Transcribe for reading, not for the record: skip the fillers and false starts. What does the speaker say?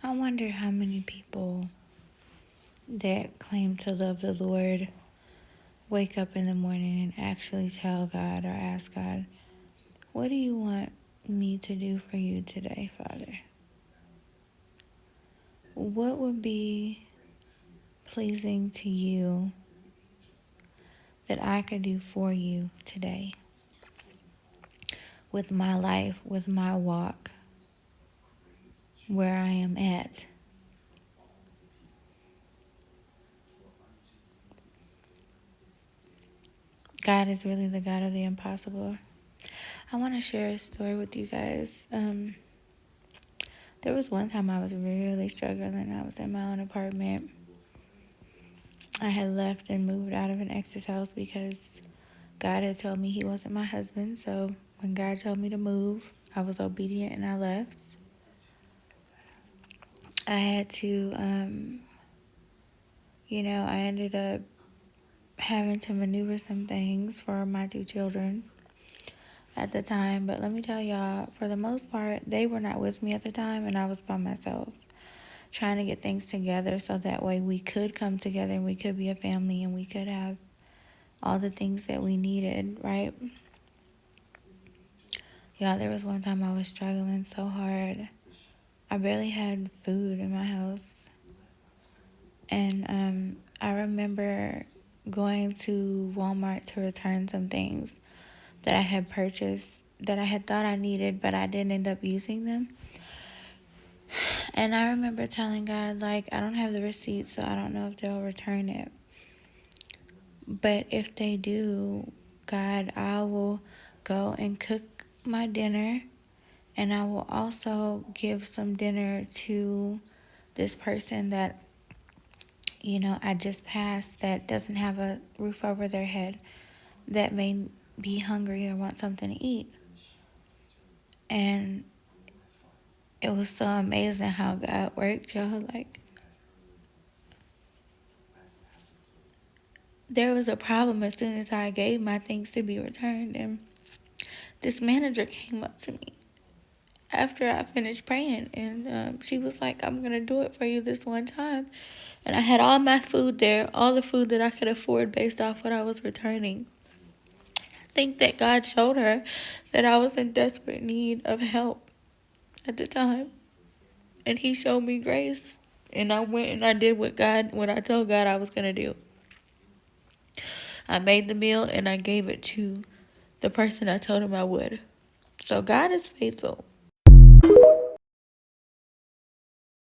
I wonder how many people that claim to love the Lord wake up in the morning and actually tell God or ask God, what do you want me to do for you today, Father? What would be pleasing to you that I could do for you today with my life, with my walk, where I am at? God is really the God of the impossible. I want to share a story with you guys. There was one time I was really struggling. I was in my own apartment. I had left and moved out of an ex's house because God had told me he wasn't my husband. So when God told me to move, I was obedient and I left. I had to, I ended up having to maneuver some things for my two children at the time. But let me tell y'all, for the most part, they were not with me at the time and I was by myself, trying to get things together so that way we could come together and we could be a family and we could have all the things that we needed, right? Yeah, there was one time I was struggling so hard. I barely had food in my house. And I remember going to Walmart to return some things that I had purchased that I had thought I needed, but I didn't end up using them. And I remember telling God, like, I don't have the receipt, so I don't know if they'll return it. But if they do, God, I will go and cook my dinner, and I will also give some dinner to this person that, I just passed that doesn't have a roof over their head, that may be hungry or want something to eat. And it was so amazing how God worked, y'all. Like, there was a problem as soon as I gave my things to be returned, and this manager came up to me after I finished praying, and she was like, I'm going to do it for you this one time. And I had all my food there, all the food that I could afford based off what I was returning. I think that God showed her that I was in desperate need of help at the time. And he showed me grace. And I went and I did what I told God I was going to do. I made the meal and I gave it to the person I told him I would. So God is faithful.